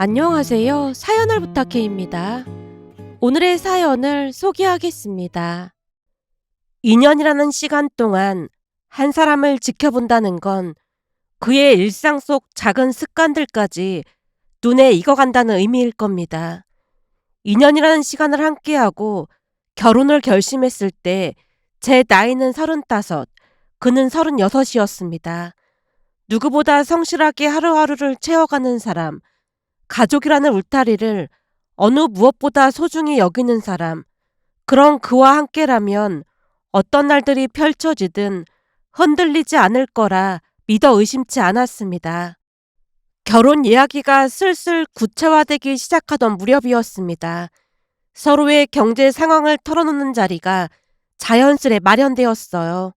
안녕하세요. 사연을 부탁해입니다. 오늘의 사연을 소개하겠습니다. 2년이라는 시간 동안 한 사람을 지켜본다는 건 그의 일상 속 작은 습관들까지 눈에 익어간다는 의미일 겁니다. 2년이라는 시간을 함께하고 결혼을 결심했을 때 제 나이는 35, 그는 36이었습니다. 누구보다 성실하게 하루하루를 채워가는 사람, 가족이라는 울타리를 어느 무엇보다 소중히 여기는 사람, 그런 그와 함께라면 어떤 날들이 펼쳐지든 흔들리지 않을 거라 믿어 의심치 않았습니다. 결혼 이야기가 슬슬 구체화되기 시작하던 무렵이었습니다. 서로의 경제 상황을 털어놓는 자리가 자연스레 마련되었어요.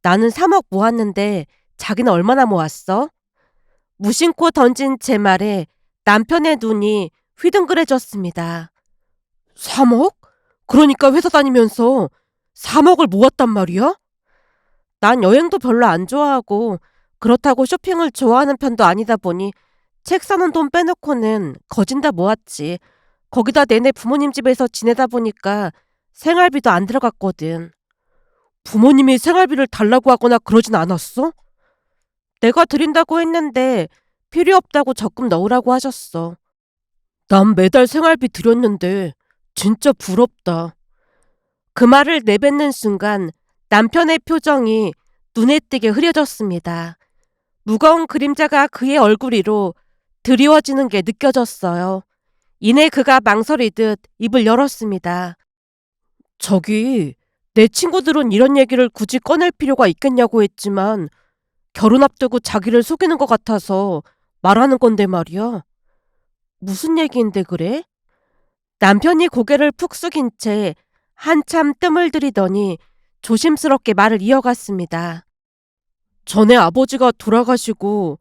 나는 3억 모았는데 자기는 얼마나 모았어? 무심코 던진 제 말에 남편의 눈이 휘둥그레졌습니다. 3억? 그러니까 회사 다니면서 3억을 모았단 말이야? 난 여행도 별로 안 좋아하고 그렇다고 쇼핑을 좋아하는 편도 아니다 보니 책 사는 돈 빼놓고는 거진 다 모았지. 거기다 내내 부모님 집에서 지내다 보니까 생활비도 안 들어갔거든. 부모님이 생활비를 달라고 하거나 그러진 않았어? 내가 드린다고 했는데 필요 없다고 적금 넣으라고 하셨어. 난 매달 생활비 드렸는데 진짜 부럽다. 그 말을 내뱉는 순간 남편의 표정이 눈에 띄게 흐려졌습니다. 무거운 그림자가 그의 얼굴 위로 드리워지는 게 느껴졌어요. 이내 그가 망설이듯 입을 열었습니다. 저기, 내 친구들은 이런 얘기를 굳이 꺼낼 필요가 있겠냐고 했지만 결혼 앞두고 자기를 속이는 것 같아서 말하는 건데 말이야. 무슨 얘기인데 그래? 남편이 고개를 푹 숙인 채 한참 뜸을 들이더니 조심스럽게 말을 이어갔습니다. 전에 아버지가 돌아가시고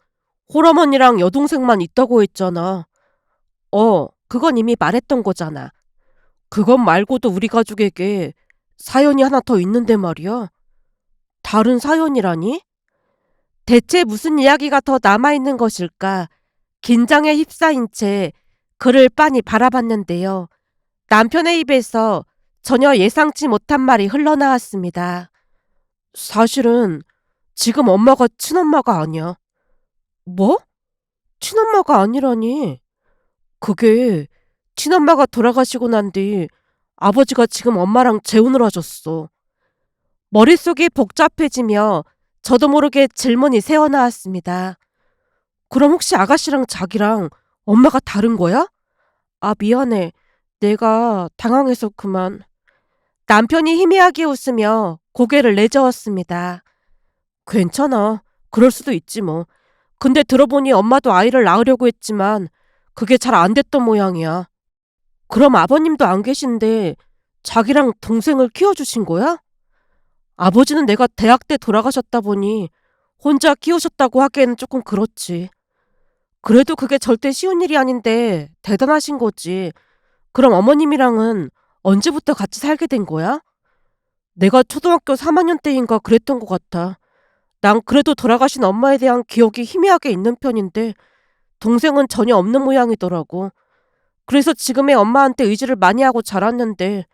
홀어머니랑 여동생만 있다고 했잖아. 그건 이미 말했던 거잖아. 그것 말고도 우리 가족에게 사연이 하나 더 있는데 말이야. 다른 사연이라니? 대체 무슨 이야기가 더 남아있는 것일까? 긴장에 휩싸인 채 그를 빤히 바라봤는데요. 남편의 입에서 전혀 예상치 못한 말이 흘러나왔습니다. 사실은 지금 엄마가 친엄마가 아니야. 뭐? 친엄마가 아니라니. 그게 친엄마가 돌아가시고 난 뒤 아버지가 지금 엄마랑 재혼을 하셨어. 머릿속이 복잡해지며 저도 모르게 질문이 새어나왔습니다. 그럼 혹시 아가씨랑 자기랑 엄마가 다른 거야? 아, 미안해. 내가 당황해서 그만. 남편이 희미하게 웃으며 고개를 내저었습니다. 괜찮아. 그럴 수도 있지 뭐. 근데 들어보니 엄마도 아이를 낳으려고 했지만 그게 잘 안 됐던 모양이야. 그럼 아버님도 안 계신데 자기랑 동생을 키워주신 거야? 아버지는 내가 대학 때 돌아가셨다 보니 혼자 키우셨다고 하기에는 조금 그렇지. 그래도 그게 절대 쉬운 일이 아닌데 대단하신 거지. 그럼 어머님이랑은 언제부터 같이 살게 된 거야? 내가 초등학교 3학년 때인가 그랬던 것 같아. 난 그래도 돌아가신 엄마에 대한 기억이 희미하게 있는 편인데 동생은 전혀 없는 모양이더라고. 그래서 지금의 엄마한테 의지를 많이 하고 자랐는데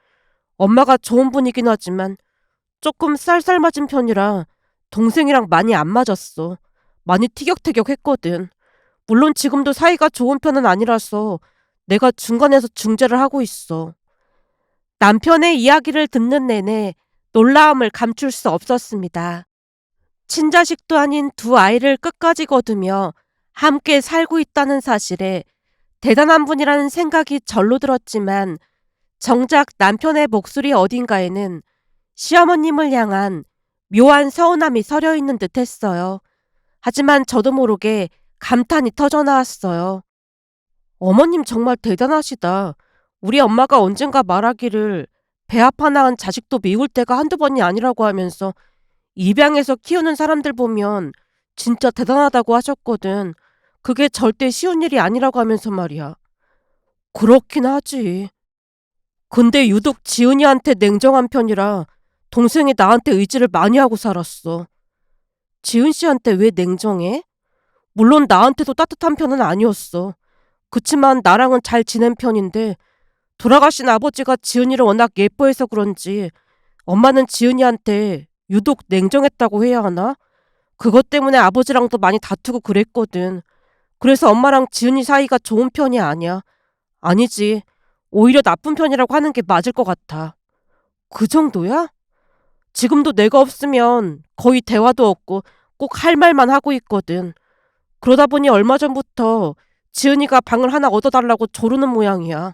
엄마가 좋은 분이긴 하지만 조금 쌀쌀맞은 편이라 동생이랑 많이 안 맞았어. 많이 티격태격했거든. 물론 지금도 사이가 좋은 편은 아니라서 내가 중간에서 중재를 하고 있어. 남편의 이야기를 듣는 내내 놀라움을 감출 수 없었습니다. 친자식도 아닌 두 아이를 끝까지 거두며 함께 살고 있다는 사실에 대단한 분이라는 생각이 절로 들었지만 정작 남편의 목소리 어딘가에는 시어머님을 향한 묘한 서운함이 서려 있는 듯 했어요. 하지만 저도 모르게 감탄이 터져나왔어요. 어머님 정말 대단하시다. 우리 엄마가 언젠가 말하기를 배 아파 낳은 자식도 미울 때가 한두 번이 아니라고 하면서 입양해서 키우는 사람들 보면 진짜 대단하다고 하셨거든. 그게 절대 쉬운 일이 아니라고 하면서 말이야. 그렇긴 하지. 근데 유독 지은이한테 냉정한 편이라 동생이 나한테 의지를 많이 하고 살았어. 지은 씨한테 왜 냉정해? 물론 나한테도 따뜻한 편은 아니었어. 그치만 나랑은 잘 지낸 편인데 돌아가신 아버지가 지은이를 워낙 예뻐해서 그런지 엄마는 지은이한테 유독 냉정했다고 해야 하나? 그것 때문에 아버지랑도 많이 다투고 그랬거든. 그래서 엄마랑 지은이 사이가 좋은 편이 아니야. 아니지. 오히려 나쁜 편이라고 하는 게 맞을 것 같아. 그 정도야? 지금도 내가 없으면 거의 대화도 없고 꼭 할 말만 하고 있거든. 그러다 보니 얼마 전부터 지은이가 방을 하나 얻어달라고 조르는 모양이야.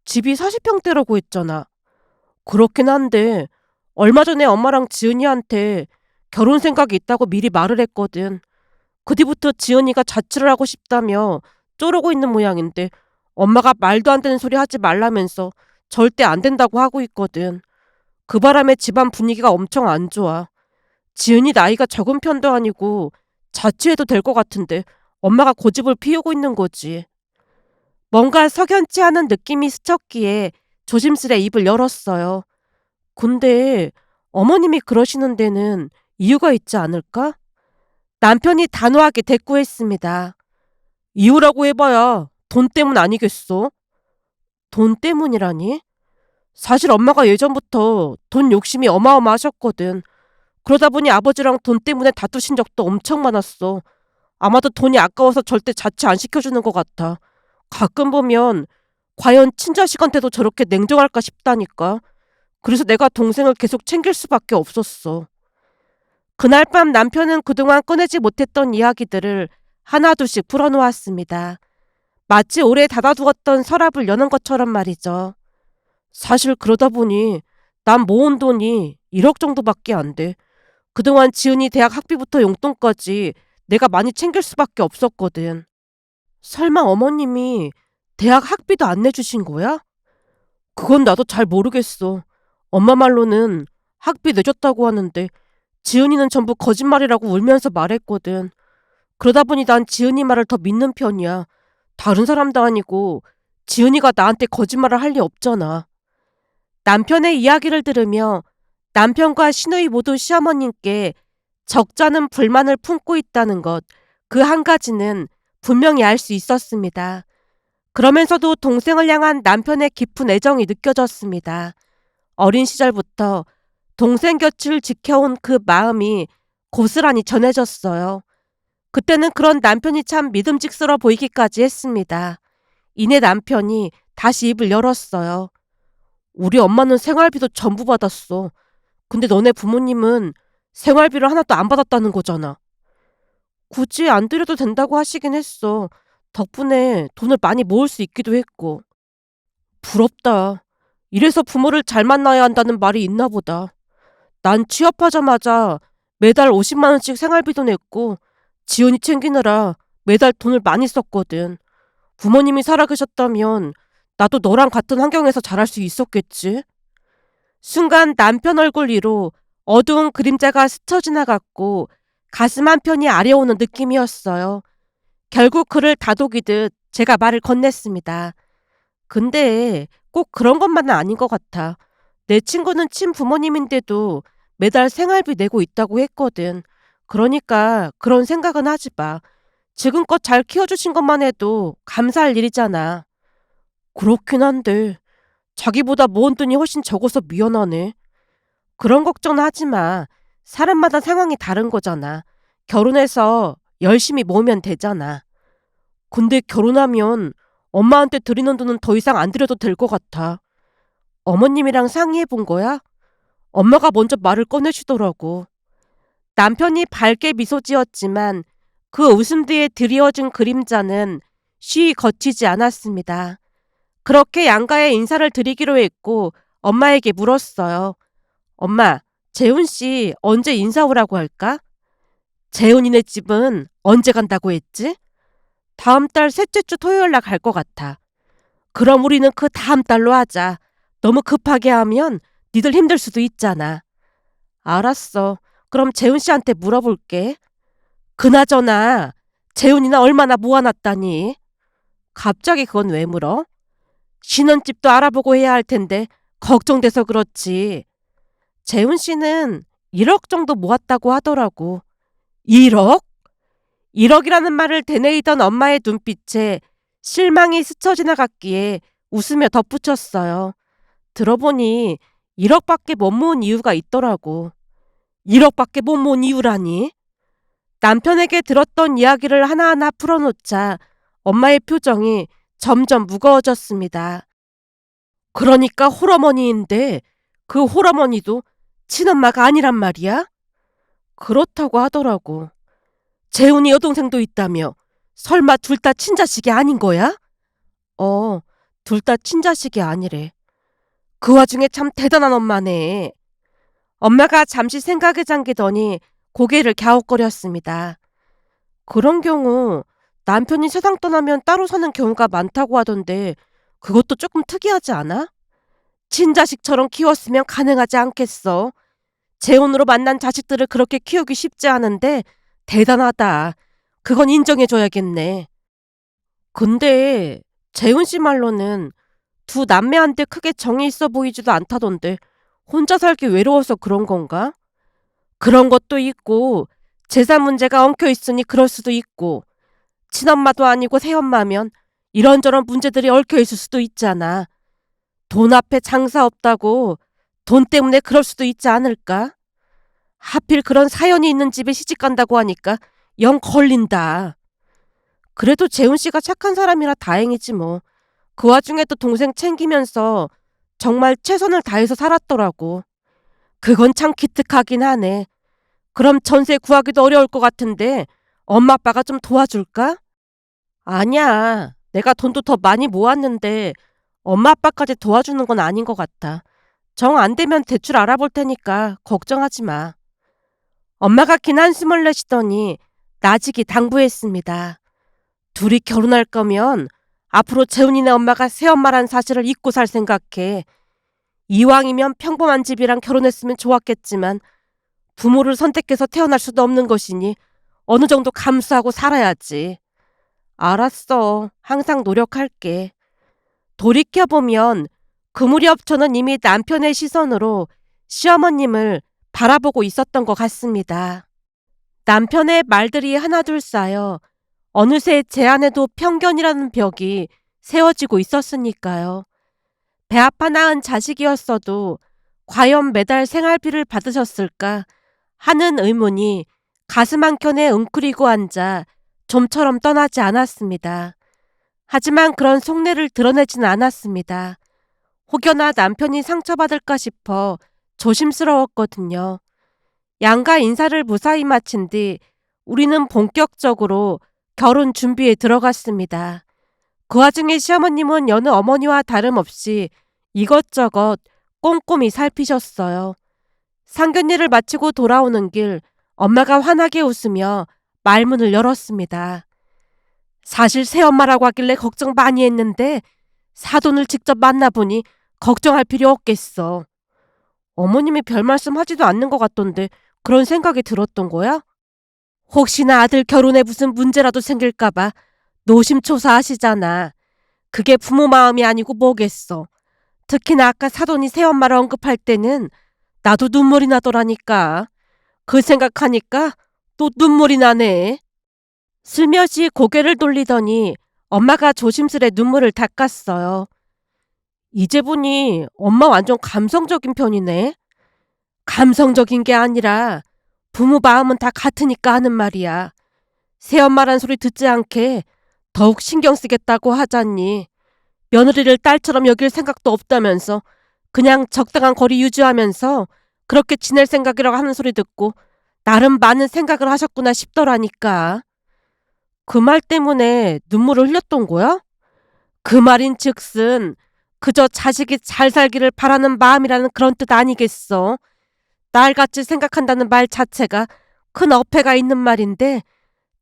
집이 40평대라고 했잖아. 그렇긴 한데 얼마 전에 엄마랑 지은이한테 결혼 생각이 있다고 미리 말을 했거든. 그 뒤부터 지은이가 자취를 하고 싶다며 쪼르고 있는 모양인데 엄마가 말도 안 되는 소리 하지 말라면서 절대 안 된다고 하고 있거든. 그 바람에 집안 분위기가 엄청 안 좋아. 지은이 나이가 적은 편도 아니고 자취해도 될 것 같은데 엄마가 고집을 피우고 있는 거지. 뭔가 석연치 않은 느낌이 스쳤기에 조심스레 입을 열었어요. 근데 어머님이 그러시는 데는 이유가 있지 않을까? 남편이 단호하게 대꾸했습니다. 이유라고 해봐야 돈 때문 아니겠어? 돈 때문이라니? 사실 엄마가 예전부터 돈 욕심이 어마어마하셨거든. 그러다 보니 아버지랑 돈 때문에 다투신 적도 엄청 많았어. 아마도 돈이 아까워서 절대 자취 안 시켜주는 것 같아. 가끔 보면 과연 친자식한테도 저렇게 냉정할까 싶다니까. 그래서 내가 동생을 계속 챙길 수밖에 없었어. 그날 밤 남편은 그동안 꺼내지 못했던 이야기들을 하나둘씩 풀어놓았습니다. 마치 오래 닫아두었던 서랍을 여는 것처럼 말이죠. 사실 그러다 보니 난 모은 돈이 1억 정도밖에 안 돼. 그동안 지은이 대학 학비부터 용돈까지 내가 많이 챙길 수밖에 없었거든. 설마 어머님이 대학 학비도 안 내주신 거야? 그건 나도 잘 모르겠어. 엄마 말로는 학비 내줬다고 하는데 지은이는 전부 거짓말이라고 울면서 말했거든. 그러다 보니 난 지은이 말을 더 믿는 편이야. 다른 사람도 아니고 지은이가 나한테 거짓말을 할 리 없잖아. 남편의 이야기를 들으며 남편과 시누이 모두 시어머님께 적잖은 불만을 품고 있다는 것, 그 한 가지는 분명히 알 수 있었습니다. 그러면서도 동생을 향한 남편의 깊은 애정이 느껴졌습니다. 어린 시절부터 동생 곁을 지켜온 그 마음이 고스란히 전해졌어요. 그때는 그런 남편이 참 믿음직스러워 보이기까지 했습니다. 이내 남편이 다시 입을 열었어요. 우리 엄마는 생활비도 전부 받았어. 근데 너네 부모님은 생활비를 하나도 안 받았다는 거잖아. 굳이 안 드려도 된다고 하시긴 했어. 덕분에 돈을 많이 모을 수 있기도 했고. 부럽다. 이래서 부모를 잘 만나야 한다는 말이 있나 보다. 난 취업하자마자 매달 50만 원씩 생활비도 냈고 지은이 챙기느라 매달 돈을 많이 썼거든. 부모님이 살아계셨다면 나도 너랑 같은 환경에서 자랄 수 있었겠지. 순간 남편 얼굴 위로 어두운 그림자가 스쳐 지나갔고 가슴 한편이 아려오는 느낌이었어요. 결국 그를 다독이듯 제가 말을 건넸습니다. 근데 꼭 그런 것만은 아닌 것 같아. 내 친구는 친부모님인데도 매달 생활비 내고 있다고 했거든. 그러니까 그런 생각은 하지 마. 지금껏 잘 키워주신 것만 해도 감사할 일이잖아. 그렇긴 한데 자기보다 모은 돈이 훨씬 적어서 미안하네. 그런 걱정은 하지 마. 사람마다 상황이 다른 거잖아. 결혼해서 열심히 모으면 되잖아. 근데 결혼하면 엄마한테 드리는 돈은 더 이상 안 드려도 될 것 같아. 어머님이랑 상의해 본 거야? 엄마가 먼저 말을 꺼내시더라고. 남편이 밝게 미소 지었지만 그 웃음 뒤에 드리워진 그림자는 쉬이 거치지 않았습니다. 그렇게 양가에 인사를 드리기로 했고 엄마에게 물었어요. 엄마, 재훈 씨 언제 인사 오라고 할까? 재훈이네 집은 언제 간다고 했지? 다음 달 셋째 주 토요일 날 갈 것 같아. 그럼 우리는 그 다음 달로 하자. 너무 급하게 하면 니들 힘들 수도 있잖아. 알았어. 그럼 재훈 씨한테 물어볼게. 그나저나 재훈이나 얼마나 모아놨다니? 갑자기 그건 왜 물어? 신혼집도 알아보고 해야 할 텐데 걱정돼서 그렇지. 재훈 씨는 1억 정도 모았다고 하더라고. 1억? 1억이라는 말을 되뇌이던 엄마의 눈빛에 실망이 스쳐 지나갔기에 웃으며 덧붙였어요. 들어보니 1억밖에 못 모은 이유가 있더라고. 1억밖에 못 모은 이유라니? 남편에게 들었던 이야기를 하나하나 풀어놓자 엄마의 표정이 점점 무거워졌습니다. 그러니까 홀어머니인데 그 홀어머니도 친엄마가 아니란 말이야? 그렇다고 하더라고. 재훈이 여동생도 있다며. 설마 둘 다 친자식이 아닌 거야? 둘 다 친자식이 아니래. 그 와중에 참 대단한 엄마네. 엄마가 잠시 생각에 잠기더니 고개를 갸웃거렸습니다. 그런 경우 남편이 세상 떠나면 따로 사는 경우가 많다고 하던데 그것도 조금 특이하지 않아? 친자식처럼 키웠으면 가능하지 않겠어. 재혼으로 만난 자식들을 그렇게 키우기 쉽지 않은데 대단하다. 그건 인정해줘야겠네. 근데 재훈 씨 말로는 두 남매한테 크게 정이 있어 보이지도 않다던데 혼자 살기 외로워서 그런 건가? 그런 것도 있고 재산 문제가 엉켜 있으니 그럴 수도 있고 친엄마도 아니고 새엄마면 이런저런 문제들이 얽혀 있을 수도 있잖아. 돈 앞에 장사 없다고 돈 때문에 그럴 수도 있지 않을까? 하필 그런 사연이 있는 집에 시집간다고 하니까 영 걸린다. 그래도 재훈 씨가 착한 사람이라 다행이지 뭐. 그 와중에도 동생 챙기면서 정말 최선을 다해서 살았더라고. 그건 참 기특하긴 하네. 그럼 전세 구하기도 어려울 것 같은데 엄마 아빠가 좀 도와줄까? 아니야. 내가 돈도 더 많이 모았는데 엄마 아빠까지 도와주는 건 아닌 것 같아. 정 안 되면 대출 알아볼 테니까 걱정하지 마. 엄마가 긴 한숨을 내쉬더니 나직이 당부했습니다. 둘이 결혼할 거면 앞으로 재훈이네 엄마가 새엄마란 사실을 잊고 살 생각해. 이왕이면 평범한 집이랑 결혼했으면 좋았겠지만 부모를 선택해서 태어날 수도 없는 것이니 어느 정도 감수하고 살아야지. 알았어. 항상 노력할게. 돌이켜보면 그 무렵 저는 이미 남편의 시선으로 시어머님을 바라보고 있었던 것 같습니다. 남편의 말들이 하나둘 쌓여 어느새 제 안에도 편견이라는 벽이 세워지고 있었으니까요. 배 아파 낳은 자식이었어도 과연 매달 생활비를 받으셨을까 하는 의문이 가슴 한켠에 웅크리고 앉아 좀처럼 떠나지 않았습니다. 하지만 그런 속내를 드러내지는 않았습니다. 혹여나 남편이 상처받을까 싶어 조심스러웠거든요. 양가 인사를 무사히 마친 뒤 우리는 본격적으로 결혼 준비에 들어갔습니다. 그 와중에 시어머님은 여느 어머니와 다름없이 이것저것 꼼꼼히 살피셨어요. 상견례를 마치고 돌아오는 길 엄마가 환하게 웃으며 말문을 열었습니다. 사실 새엄마라고 하길래 걱정 많이 했는데 사돈을 직접 만나보니 걱정할 필요 없겠어. 어머님이 별 말씀 하지도 않는 것 같던데 그런 생각이 들었던 거야? 혹시나 아들 결혼에 무슨 문제라도 생길까봐 노심초사하시잖아. 그게 부모 마음이 아니고 뭐겠어. 특히나 아까 사돈이 새엄마를 언급할 때는 나도 눈물이 나더라니까. 그 생각하니까 또 눈물이 나네. 슬며시 고개를 돌리더니 엄마가 조심스레 눈물을 닦았어요. 이제 보니 엄마 완전 감성적인 편이네. 감성적인 게 아니라 부모 마음은 다 같으니까 하는 말이야. 새엄마란 소리 듣지 않게 더욱 신경 쓰겠다고 하잖니. 며느리를 딸처럼 여길 생각도 없다면서 그냥 적당한 거리 유지하면서 그렇게 지낼 생각이라고 하는 소리 듣고 나름 많은 생각을 하셨구나 싶더라니까. 그 말 때문에 눈물을 흘렸던 거야? 그 말인 즉슨 그저 자식이 잘 살기를 바라는 마음이라는 그런 뜻 아니겠어. 딸같이 생각한다는 말 자체가 큰 어폐가 있는 말인데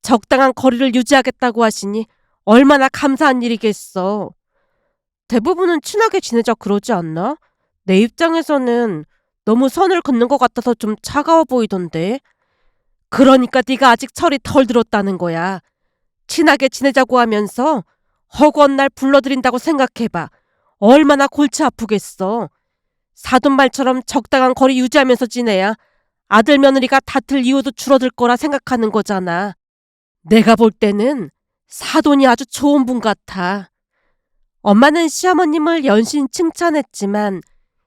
적당한 거리를 유지하겠다고 하시니 얼마나 감사한 일이겠어. 대부분은 친하게 지내자 그러지 않나? 내 입장에서는 너무 선을 긋는 것 같아서 좀 차가워 보이던데. 그러니까 네가 아직 철이 덜 들었다는 거야. 친하게 지내자고 하면서 허구한 날 불러들인다고 생각해봐. 얼마나 골치 아프겠어. 사돈 말처럼 적당한 거리 유지하면서 지내야 아들 며느리가 다툴 이유도 줄어들 거라 생각하는 거잖아. 내가 볼 때는 사돈이 아주 좋은 분 같아. 엄마는 시어머님을 연신 칭찬했지만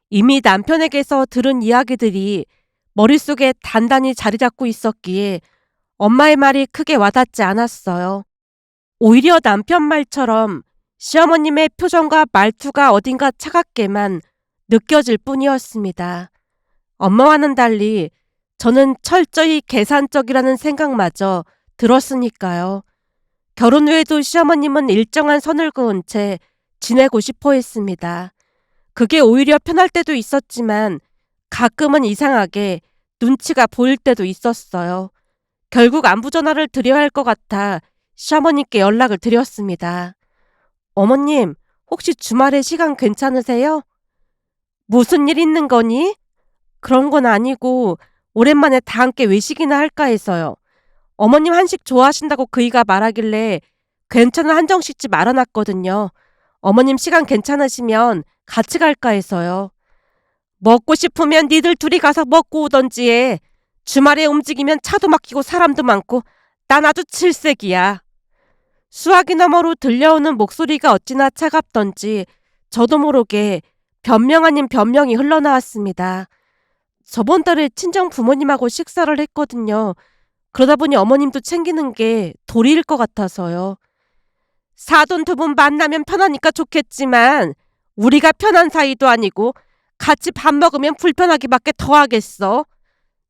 이미 남편에게서 들은 이야기들이 머릿속에 단단히 자리 잡고 있었기에 엄마의 말이 크게 와닿지 않았어요. 오히려 남편 말처럼 시어머님의 표정과 말투가 어딘가 차갑게만 느껴질 뿐이었습니다. 엄마와는 달리 저는 철저히 계산적이라는 생각마저 들었으니까요. 결혼 후에도 시어머님은 일정한 선을 그은 채 지내고 싶어 했습니다. 그게 오히려 편할 때도 있었지만 가끔은 이상하게 눈치가 보일 때도 있었어요. 결국 안부 전화를 드려야 할 것 같아 시어머님께 연락을 드렸습니다. 어머님, 혹시 주말에 시간 괜찮으세요? 무슨 일 있는 거니? 그런 건 아니고 오랜만에 다 함께 외식이나 할까 해서요. 어머님 한식 좋아하신다고 그이가 말하길래 괜찮은 한정식집 알아놨거든요. 어머님 시간 괜찮으시면 같이 갈까 해서요. 먹고 싶으면 니들 둘이 가서 먹고 오던지 해. 주말에 움직이면 차도 막히고 사람도 많고 난 아주 칠색이야. 수화기 너머로 들려오는 목소리가 어찌나 차갑던지 저도 모르게 변명 아닌 변명이 흘러나왔습니다. 저번 달에 친정 부모님하고 식사를 했거든요. 그러다 보니 어머님도 챙기는 게 도리일 것 같아서요. 사돈 두 분 만나면 편하니까 좋겠지만 우리가 편한 사이도 아니고 같이 밥 먹으면 불편하기밖에 더하겠어.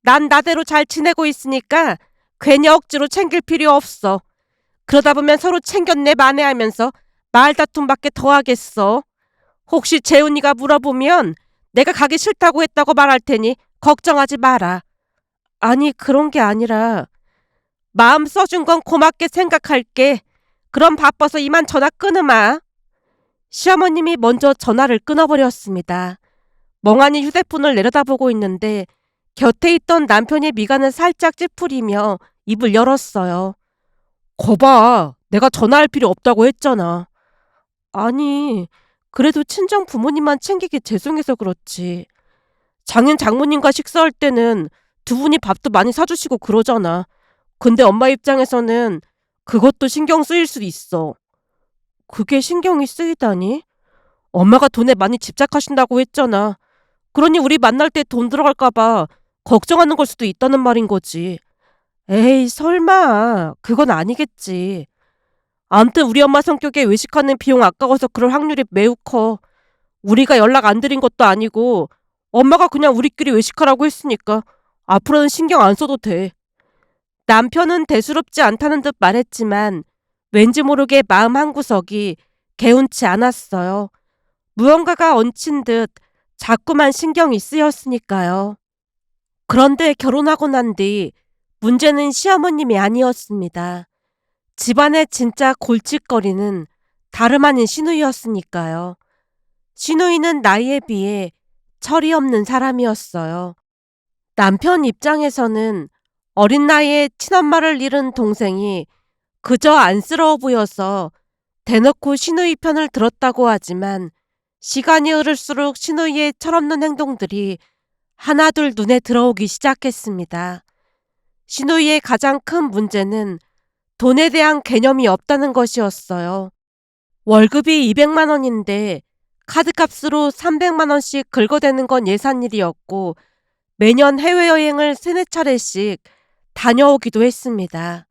난 나대로 잘 지내고 있으니까 괜히 억지로 챙길 필요 없어. 그러다 보면 서로 챙겼네 만회하면서 말다툼밖에 더하겠어. 혹시 재훈이가 물어보면 내가 가기 싫다고 했다고 말할 테니 걱정하지 마라. 아니 그런 게 아니라 마음 써준 건 고맙게 생각할게. 그럼 바빠서 이만 전화 끊으마. 시어머님이 먼저 전화를 끊어버렸습니다. 멍하니 휴대폰을 내려다보고 있는데 곁에 있던 남편의 미간을 살짝 찌푸리며 입을 열었어요. 거봐, 내가 전화할 필요 없다고 했잖아. 아니, 그래도 친정 부모님만 챙기기 죄송해서 그렇지. 장인 장모님과 식사할 때는 두 분이 밥도 많이 사주시고 그러잖아. 근데 엄마 입장에서는 그것도 신경 쓰일 수도 있어. 그게 신경이 쓰이다니? 엄마가 돈에 많이 집착하신다고 했잖아. 그러니 우리 만날 때 돈 들어갈까봐 걱정하는 걸 수도 있다는 말인 거지. 에이, 설마. 그건 아니겠지. 암튼 우리 엄마 성격에 외식하는 비용 아까워서 그럴 확률이 매우 커. 우리가 연락 안 드린 것도 아니고 엄마가 그냥 우리끼리 외식하라고 했으니까 앞으로는 신경 안 써도 돼. 남편은 대수롭지 않다는 듯 말했지만 왠지 모르게 마음 한구석이 개운치 않았어요. 무언가가 얹힌 듯 자꾸만 신경이 쓰였으니까요. 그런데 결혼하고 난 뒤 문제는 시어머님이 아니었습니다. 집안의 진짜 골칫거리는 다름 아닌 시누이였으니까요. 시누이는 나이에 비해 철이 없는 사람이었어요. 남편 입장에서는 어린 나이에 친엄마를 잃은 동생이 그저 안쓰러워 보여서 대놓고 시누이 편을 들었다고 하지만 시간이 흐를수록 시누이의 철없는 행동들이 하나둘 눈에 들어오기 시작했습니다. 시누이의 가장 큰 문제는 돈에 대한 개념이 없다는 것이었어요. 월급이 200만 원인데 카드값으로 300만 원씩 긁어대는 건 예산일이었고 매년 해외여행을 3-4차례씩 다녀오기도 했습니다.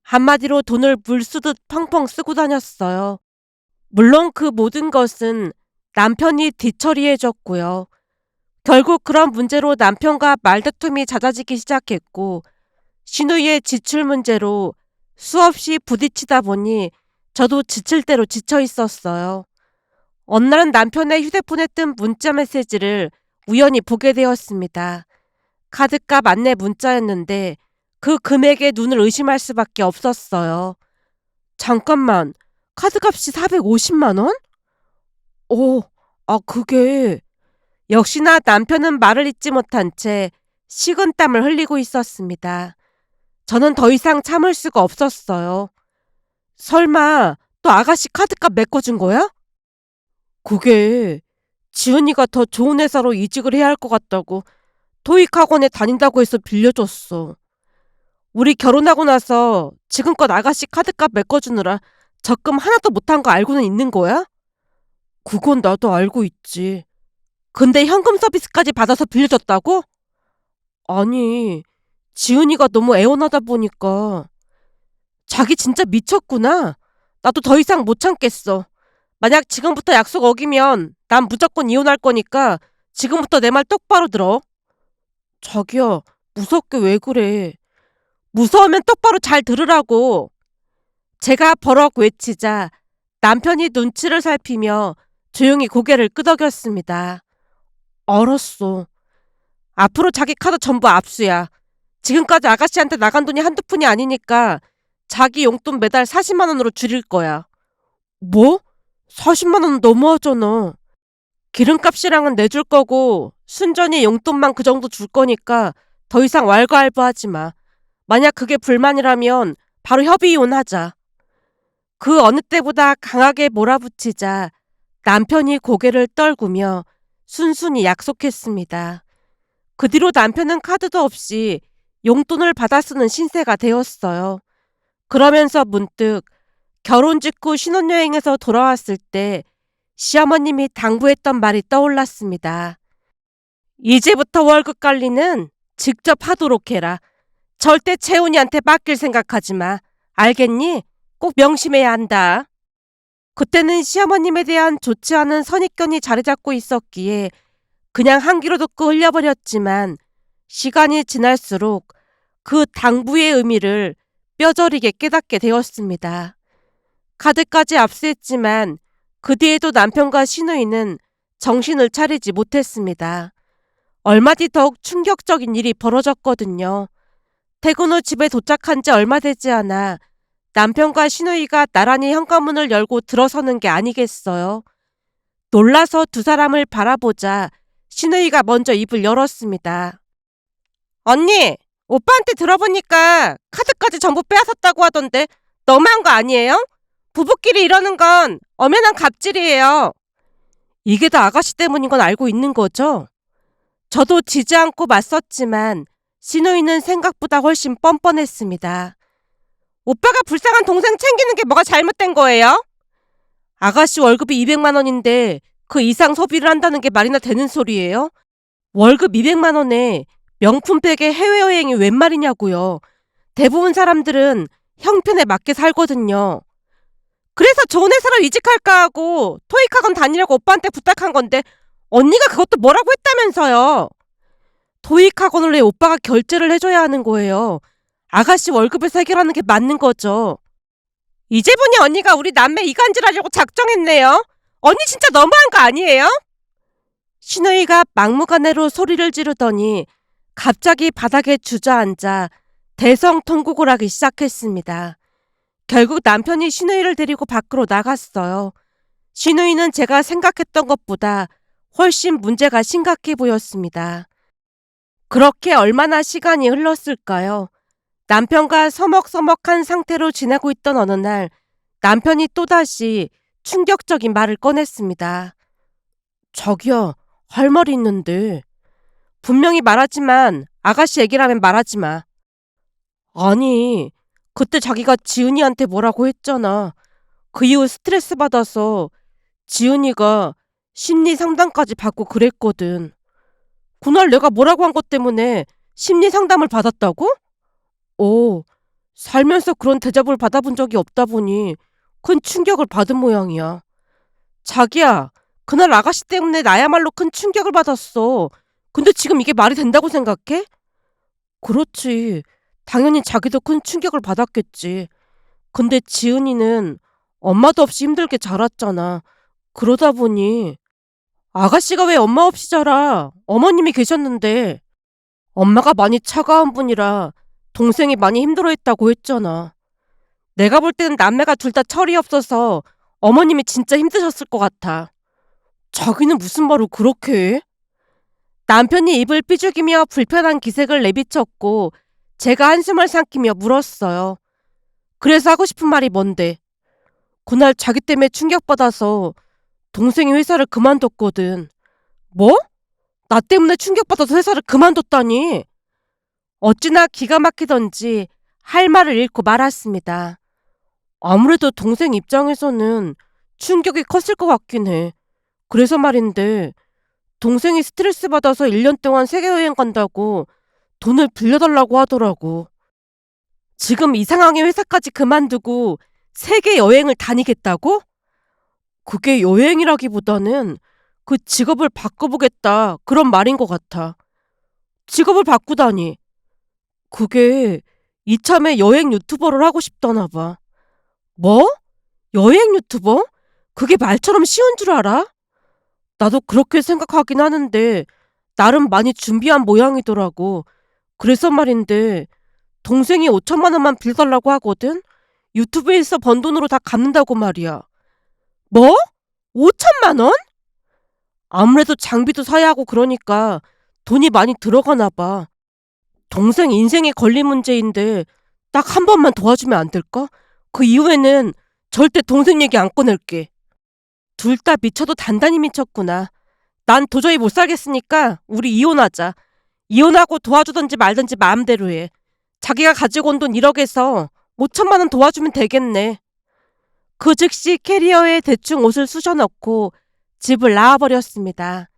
한마디로 돈을 물 쓰듯 펑펑 쓰고 다녔어요. 물론 그 모든 것은 남편이 뒤처리해줬고요. 결국 그런 문제로 남편과 말다툼이 잦아지기 시작했고 시누이의 지출 문제로 수없이 부딪히다 보니 저도 지칠 대로 지쳐 있었어요. 어느 날은 남편의 휴대폰에 뜬 문자 메시지를 우연히 보게 되었습니다. 카드값 안내 문자였는데 그 금액에 눈을 의심할 수밖에 없었어요. 잠깐만, 카드값이 450만 원? 오, 그게... 역시나 남편은 말을 잇지 못한 채 식은땀을 흘리고 있었습니다. 저는 더 이상 참을 수가 없었어요. 설마 또 아가씨 카드값 메꿔준 거야? 그게 지은이가 더 좋은 회사로 이직을 해야 할 것 같다고 토익 학원에 다닌다고 해서 빌려줬어. 우리 결혼하고 나서 지금껏 아가씨 카드값 메꿔주느라 적금 하나도 못한 거 알고는 있는 거야? 그건 나도 알고 있지. 근데 현금 서비스까지 받아서 빌려줬다고? 아니, 지은이가 너무 애원하다 보니까. 자기 진짜 미쳤구나. 나도 더 이상 못 참겠어. 만약 지금부터 약속 어기면 난 무조건 이혼할 거니까 지금부터 내 말 똑바로 들어. 자기야, 무섭게 왜 그래? 무서우면 똑바로 잘 들으라고. 제가 버럭 외치자 남편이 눈치를 살피며 조용히 고개를 끄덕였습니다. 알았어. 앞으로 자기 카드 전부 압수야. 지금까지 아가씨한테 나간 돈이 한두 푼이 아니니까 자기 용돈 매달 40만 원으로 줄일 거야. 뭐? 40만 원은 너무하잖아. 기름값이랑은 내줄 거고 순전히 용돈만 그 정도 줄 거니까 더 이상 왈가왈부하지 마. 만약 그게 불만이라면 바로 협의 이혼하자. 그 어느 때보다 강하게 몰아붙이자 남편이 고개를 떨구며 순순히 약속했습니다. 그 뒤로 남편은 카드도 없이 용돈을 받아 쓰는 신세가 되었어요. 그러면서 문득 결혼 직후 신혼여행에서 돌아왔을 때 시어머님이 당부했던 말이 떠올랐습니다. 이제부터 월급 관리는 직접 하도록 해라. 절대 채훈이한테 맡길 생각하지 마. 알겠니? 꼭 명심해야 한다. 그때는 시어머님에 대한 좋지 않은 선입견이 자리 잡고 있었기에 그냥 한 귀로 듣고 흘려버렸지만 시간이 지날수록 그 당부의 의미를 뼈저리게 깨닫게 되었습니다. 카드까지 압수했지만 그 뒤에도 남편과 시누이는 정신을 차리지 못했습니다. 얼마 뒤 더욱 충격적인 일이 벌어졌거든요. 퇴근 후 집에 도착한 지 얼마 되지 않아 남편과 시누이가 나란히 현관문을 열고 들어서는 게 아니겠어요. 놀라서 두 사람을 바라보자 시누이가 먼저 입을 열었습니다. 언니, 오빠한테 들어보니까 카드까지 전부 빼앗았다고 하던데 너무한 거 아니에요? 부부끼리 이러는 건 엄연한 갑질이에요. 이게 다 아가씨 때문인 건 알고 있는 거죠? 저도 지지 않고 맞섰지만 시누이는 생각보다 훨씬 뻔뻔했습니다. 오빠가 불쌍한 동생 챙기는 게 뭐가 잘못된 거예요? 아가씨 월급이 200만 원인데 그 이상 소비를 한다는 게 말이나 되는 소리예요? 월급 200만 원에 명품백에 해외여행이 웬 말이냐고요. 대부분 사람들은 형편에 맞게 살거든요. 그래서 좋은 회사로 이직할까 하고 토익학원 다니려고 오빠한테 부탁한 건데 언니가 그것도 뭐라고 했다면서요. 토익학원을 왜 오빠가 결제를 해줘야 하는 거예요. 아가씨 월급에서 해결하는 게 맞는 거죠. 이제 보니 언니가 우리 남매 이간질하려고 작정했네요. 언니 진짜 너무한 거 아니에요? 시누이가 막무가내로 소리를 지르더니 갑자기 바닥에 주저앉아 대성통곡을 하기 시작했습니다. 결국 남편이 시누이를 데리고 밖으로 나갔어요. 시누이는 제가 생각했던 것보다 훨씬 문제가 심각해 보였습니다. 그렇게 얼마나 시간이 흘렀을까요? 남편과 서먹서먹한 상태로 지내고 있던 어느 날 남편이 또다시 충격적인 말을 꺼냈습니다. 자기야, 할 말이 있는데. 분명히 말하지만 아가씨 얘기라면 말하지 마. 아니, 그때 자기가 지은이한테 뭐라고 했잖아. 그 이후 스트레스 받아서 지은이가 심리 상담까지 받고 그랬거든. 그날 내가 뭐라고 한 것 때문에 심리 상담을 받았다고? 살면서 그런 대접을 받아본 적이 없다 보니 큰 충격을 받은 모양이야. 자기야, 그날 아가씨 때문에 나야말로 큰 충격을 받았어. 근데 지금 이게 말이 된다고 생각해? 그렇지. 당연히 자기도 큰 충격을 받았겠지. 근데 지은이는 엄마도 없이 힘들게 자랐잖아. 그러다 보니 아가씨가 왜 엄마 없이 자라? 어머님이 계셨는데. 엄마가 많이 차가운 분이라 동생이 많이 힘들어했다고 했잖아. 내가 볼 때는 남매가 둘 다 철이 없어서 어머님이 진짜 힘드셨을 것 같아. 자기는 무슨 말을 그렇게 해? 남편이 입을 삐죽이며 불편한 기색을 내비쳤고 제가 한숨을 삼키며 물었어요. 그래서 하고 싶은 말이 뭔데? 그날 자기 때문에 충격받아서 동생이 회사를 그만뒀거든. 뭐? 나 때문에 충격받아서 회사를 그만뒀다니? 어찌나 기가 막히던지 할 말을 잃고 말았습니다. 아무래도 동생 입장에서는 충격이 컸을 것 같긴 해. 그래서 말인데, 동생이 스트레스 받아서 1년 동안 세계 여행 간다고 돈을 빌려달라고 하더라고. 지금 이 상황에 회사까지 그만두고 세계 여행을 다니겠다고? 그게 여행이라기보다는 그 직업을 바꿔보겠다 그런 말인 것 같아. 직업을 바꾸다니. 그게 이참에 여행 유튜버를 하고 싶다나 봐. 뭐? 여행 유튜버? 그게 말처럼 쉬운 줄 알아? 나도 그렇게 생각하긴 하는데 나름 많이 준비한 모양이더라고. 그래서 말인데 동생이 5천만 원만 빌려달라고 하거든? 유튜브에서 번 돈으로 다 갚는다고 말이야. 뭐? 5천만 원? 아무래도 장비도 사야 하고 그러니까 돈이 많이 들어가나 봐. 동생 인생에 걸린 문제인데 딱 한 번만 도와주면 안 될까? 그 이후에는 절대 동생 얘기 안 꺼낼게. 둘 다 미쳐도 단단히 미쳤구나. 난 도저히 못 살겠으니까 우리 이혼하자. 이혼하고 도와주든지 말든지 마음대로 해. 자기가 가지고 온 돈 1억에서 5천만 원 도와주면 되겠네. 그 즉시 캐리어에 대충 옷을 쑤셔넣고 집을 나와버렸습니다.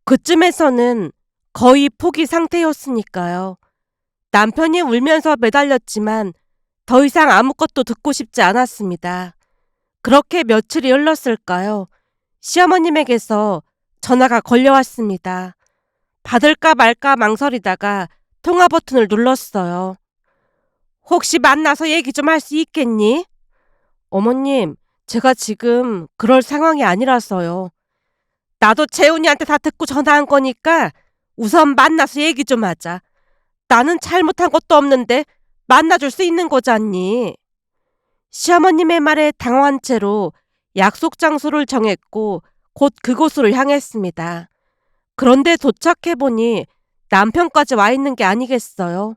그쯤에서는 거의 포기 상태였으니까요. 남편이 울면서 매달렸지만 더 이상 아무것도 듣고 싶지 않았습니다. 그렇게 며칠이 흘렀을까요? 시어머님에게서 전화가 걸려왔습니다. 받을까 말까 망설이다가 통화 버튼을 눌렀어요. 혹시 만나서 얘기 좀 할 수 있겠니? 어머님, 제가 지금 그럴 상황이 아니라서요. 나도 재훈이한테 다 듣고 전화한 거니까 우선 만나서 얘기 좀 하자. 나는 잘못한 것도 없는데 만나줄 수 있는 거잖니. 시어머님의 말에 당황한 채로 약속 장소를 정했고 곧 그곳으로 향했습니다. 그런데 도착해보니 남편까지 와 있는 게 아니겠어요.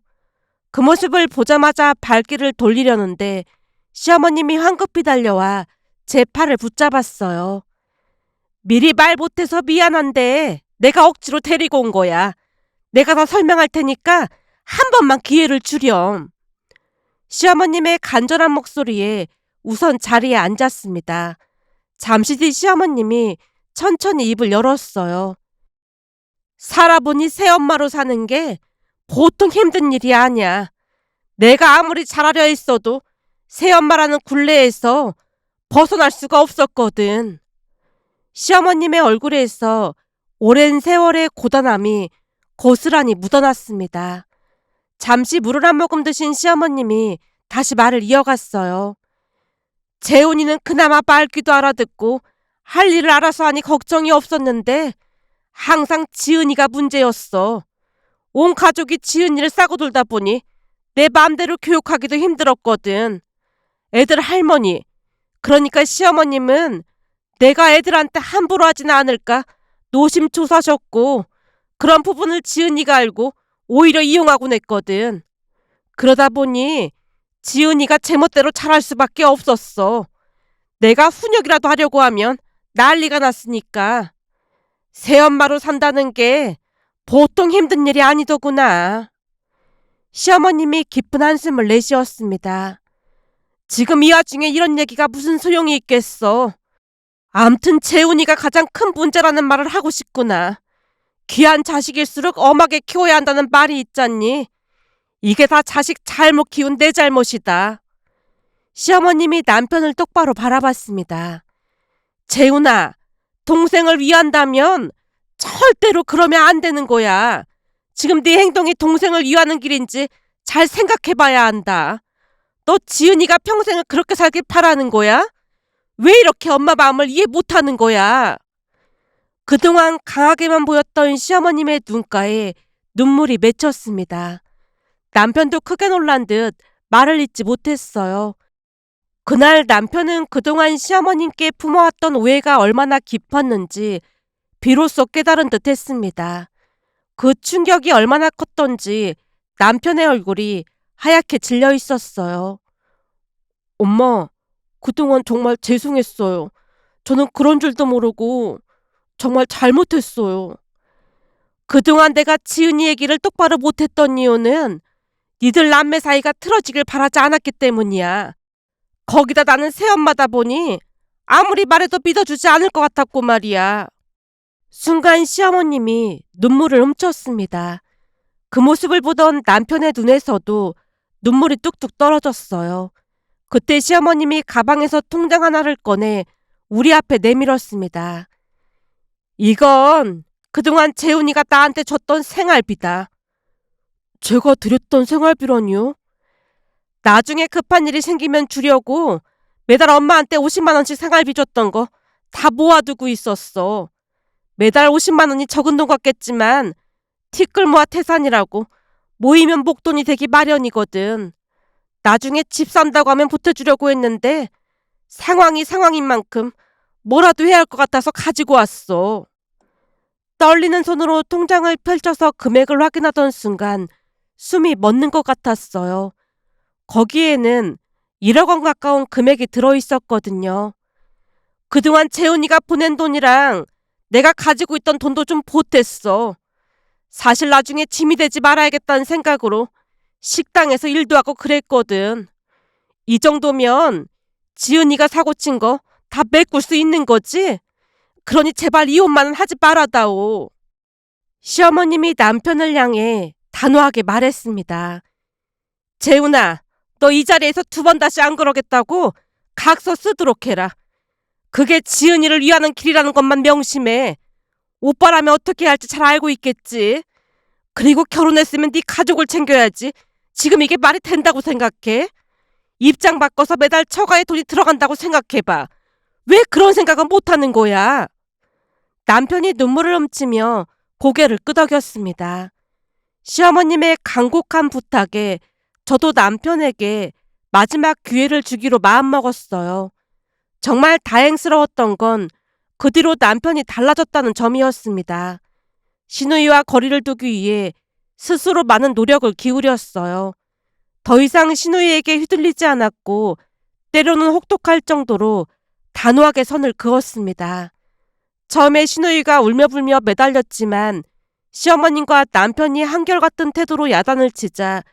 그 모습을 보자마자 발길을 돌리려는데 시어머님이 황급히 달려와 제 팔을 붙잡았어요. 미리 말 못해서 미안한데 내가 억지로 데리고 온 거야. 내가 다 설명할 테니까 한 번만 기회를 주렴. 시어머님의 간절한 목소리에 우선 자리에 앉았습니다. 잠시 뒤 시어머님이 천천히 입을 열었어요. 살아보니 새엄마로 사는 게 보통 힘든 일이 아니야. 내가 아무리 잘하려 했어도 새엄마라는 굴레에서 벗어날 수가 없었거든. 시어머님의 얼굴에서 오랜 세월의 고단함이 고스란히 묻어났습니다. 잠시 물을 한 모금 드신 시어머님이 다시 말을 이어갔어요. 재훈이는 그나마 말귀도 알아듣고 할 일을 알아서 하니 걱정이 없었는데 항상 지은이가 문제였어. 온 가족이 지은이를 싸고 돌다 보니 내 맘대로 교육하기도 힘들었거든. 애들 할머니, 그러니까 시어머님은 내가 애들한테 함부로 하지는 않을까 노심초사셨고 그런 부분을 지은이가 알고 오히려 이용하곤 했거든. 그러다 보니 지은이가 제멋대로 잘할 수밖에 없었어. 내가 훈육이라도 하려고 하면 난리가 났으니까. 새엄마로 산다는 게 보통 힘든 일이 아니더구나. 시어머님이 깊은 한숨을 내쉬었습니다. 지금 이 와중에 이런 얘기가 무슨 소용이 있겠어. 암튼 재훈이가 가장 큰 문제라는 말을 하고 싶구나. 귀한 자식일수록 엄하게 키워야 한다는 말이 있잖니. 이게 다 자식 잘못 키운 내 잘못이다. 시어머님이 남편을 똑바로 바라봤습니다. 재훈아, 동생을 위한다면 절대로 그러면 안 되는 거야. 지금 네 행동이 동생을 위하는 길인지 잘 생각해봐야 한다. 너 지은이가 평생을 그렇게 살길 바라는 거야? 왜 이렇게 엄마 마음을 이해 못하는 거야? 그동안 강하게만 보였던 시어머님의 눈가에 눈물이 맺혔습니다. 남편도 크게 놀란 듯 말을 잇지 못했어요. 그날 남편은 그동안 시어머님께 품어왔던 오해가 얼마나 깊었는지 비로소 깨달은 듯 했습니다. 그 충격이 얼마나 컸던지 남편의 얼굴이 하얗게 질려 있었어요. 엄마, 그동안 정말 죄송했어요. 저는 그런 줄도 모르고 정말 잘못했어요. 그동안 내가 지은이 얘기를 똑바로 못했던 이유는 니들 남매 사이가 틀어지길 바라지 않았기 때문이야. 거기다 나는 새엄마다 보니 아무리 말해도 믿어주지 않을 것 같았고 말이야. 순간 시어머님이 눈물을 훔쳤습니다. 그 모습을 보던 남편의 눈에서도 눈물이 뚝뚝 떨어졌어요. 그때 시어머님이 가방에서 통장 하나를 꺼내 우리 앞에 내밀었습니다. 이건 그동안 재훈이가 나한테 줬던 생활비다. 제가 드렸던 생활비라니요? 나중에 급한 일이 생기면 주려고 매달 엄마한테 50만 원씩 생활비 줬던 거 다 모아두고 있었어. 매달 50만 원이 적은 돈 같겠지만 티끌 모아 태산이라고 모이면 목돈이 되기 마련이거든. 나중에 집 산다고 하면 보태주려고 했는데 상황이 상황인 만큼 뭐라도 해야 할 것 같아서 가지고 왔어. 떨리는 손으로 통장을 펼쳐서 금액을 확인하던 순간 숨이 멎는 것 같았어요. 거기에는 1억 원 가까운 금액이 들어있었거든요. 그동안 재훈이가 보낸 돈이랑 내가 가지고 있던 돈도 좀 보탰어. 사실 나중에 짐이 되지 말아야겠다는 생각으로 식당에서 일도 하고 그랬거든. 이 정도면 지은이가 사고친 거 다 메꿀 수 있는 거지? 그러니 제발 이혼만은 하지 말아다오. 시어머님이 남편을 향해 단호하게 말했습니다. 재훈아, 너 이 자리에서 2번 다시 안 그러겠다고 각서 쓰도록 해라. 그게 지은이를 위하는 길이라는 것만 명심해. 오빠라면 어떻게 할지 잘 알고 있겠지. 그리고 결혼했으면 네 가족을 챙겨야지. 지금 이게 말이 된다고 생각해? 입장 바꿔서 매달 처가에 돈이 들어간다고 생각해봐. 왜 그런 생각은 못하는 거야? 남편이 눈물을 훔치며 고개를 끄덕였습니다. 시어머님의 간곡한 부탁에 저도 남편에게 마지막 기회를 주기로 마음먹었어요. 정말 다행스러웠던 건 그 뒤로 남편이 달라졌다는 점이었습니다. 시누이와 거리를 두기 위해 스스로 많은 노력을 기울였어요. 더 이상 시누이에게 휘둘리지 않았고 때로는 혹독할 정도로 단호하게 선을 그었습니다. 처음에 시누이가 울며불며 매달렸지만 시어머님과 남편이 한결같은 태도로 야단을 치자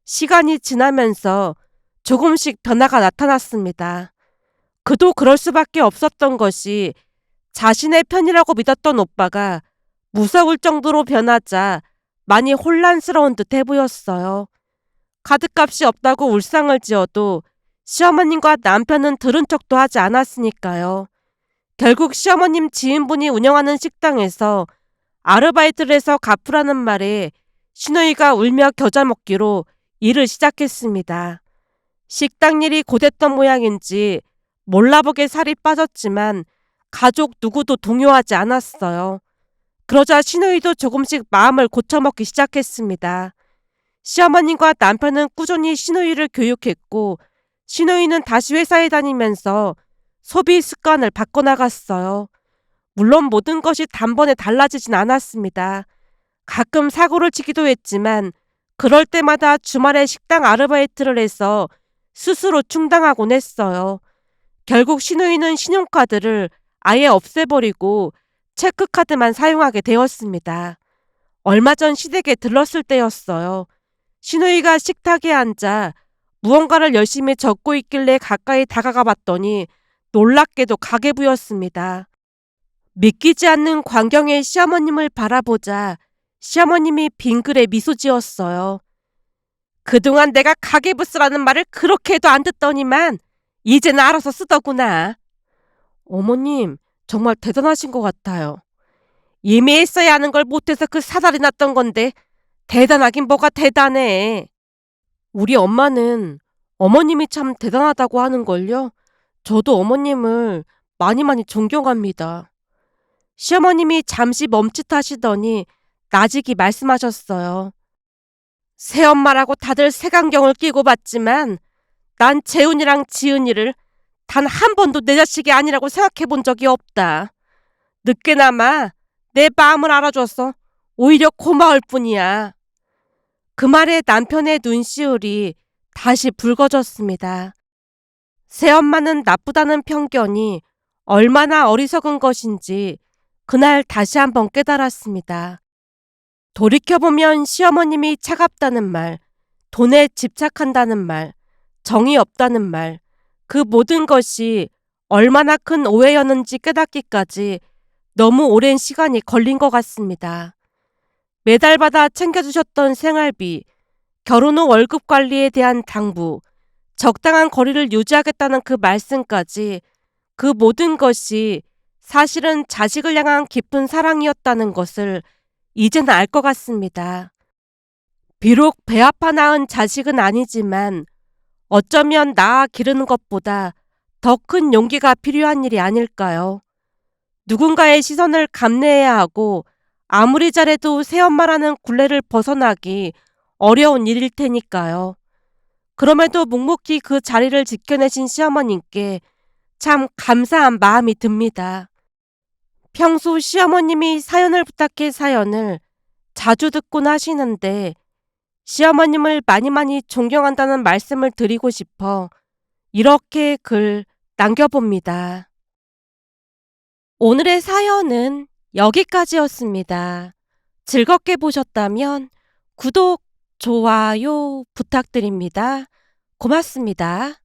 시간이 지나면서 조금씩 변화가 나타났습니다. 그도 그럴 수밖에 없었던 것이 자신의 편이라고 믿었던 오빠가 무서울 정도로 변하자 많이 혼란스러운 듯해 보였어요. 카드값이 없다고 울상을 지어도 시어머님과 남편은 들은 척도 하지 않았으니까요. 결국 시어머님 지인분이 운영하는 식당에서 아르바이트를 해서 갚으라는 말에 시누이가 울며 겨자 먹기로 일을 시작했습니다. 식당 일이 곧했던 모양인지 몰라보게 살이 빠졌지만 가족 누구도 동요하지 않았어요. 그러자 시누이도 조금씩 마음을 고쳐먹기 시작했습니다. 시어머님과 남편은 꾸준히 시누이를 교육했고 시누이는 다시 회사에 다니면서 소비 습관을 바꿔나갔어요. 물론 모든 것이 단번에 달라지진 않았습니다. 가끔 사고를 치기도 했지만 그럴 때마다 주말에 식당 아르바이트를 해서 스스로 충당하곤 했어요. 결국 시누이는 신용카드를 아예 없애버리고 체크카드만 사용하게 되었습니다. 얼마 전 시댁에 들렀을 때였어요. 시누이가 식탁에 앉아 무언가를 열심히 적고 있길래 가까이 다가가 봤더니 놀랍게도 가계부였습니다. 믿기지 않는 광경의 시어머님을 바라보자 시어머님이 빙그레 미소 지었어요. 그동안 내가 가계부 쓰라는 말을 그렇게 해도 안 듣더니만 이제는 알아서 쓰더구나. 어머님, 정말 대단하신 것 같아요. 이미 했어야 하는 걸 못해서 그 사달이 났던 건데 대단하긴 뭐가 대단해. 우리 엄마는 어머님이 참 대단하다고 하는걸요. 저도 어머님을 많이 존경합니다. 시어머님이 잠시 멈칫하시더니 나직이 말씀하셨어요. 새엄마라고 다들 색안경을 끼고 봤지만 난 재훈이랑 지은이를 단 한 번도 내 자식이 아니라고 생각해 본 적이 없다. 늦게나마 내 마음을 알아줘서 오히려 고마울 뿐이야. 그 말에 남편의 눈시울이 다시 붉어졌습니다. 새엄마는 나쁘다는 편견이 얼마나 어리석은 것인지 그날 다시 한번 깨달았습니다. 돌이켜보면 시어머님이 차갑다는 말, 돈에 집착한다는 말, 정이 없다는 말, 그 모든 것이 얼마나 큰 오해였는지 깨닫기까지 너무 오랜 시간이 걸린 것 같습니다. 매달 받아 챙겨주셨던 생활비, 결혼 후 월급 관리에 대한 당부, 적당한 거리를 유지하겠다는 그 말씀까지 그 모든 것이 사실은 자식을 향한 깊은 사랑이었다는 것을 이제는 알 것 같습니다. 비록 배 아파 낳은 자식은 아니지만 어쩌면 낳아 기르는 것보다 더 큰 용기가 필요한 일이 아닐까요? 누군가의 시선을 감내해야 하고 아무리 잘해도 새엄마라는 굴레를 벗어나기 어려운 일일 테니까요. 그럼에도 묵묵히 그 자리를 지켜내신 시어머님께 참 감사한 마음이 듭니다. 평소 시어머님이 사연을 부탁해 사연을 자주 듣곤 하시는데 시어머님을 많이 존경한다는 말씀을 드리고 싶어 이렇게 글 남겨봅니다. 오늘의 사연은 여기까지였습니다. 즐겁게 보셨다면 구독, 좋아요 부탁드립니다. 고맙습니다.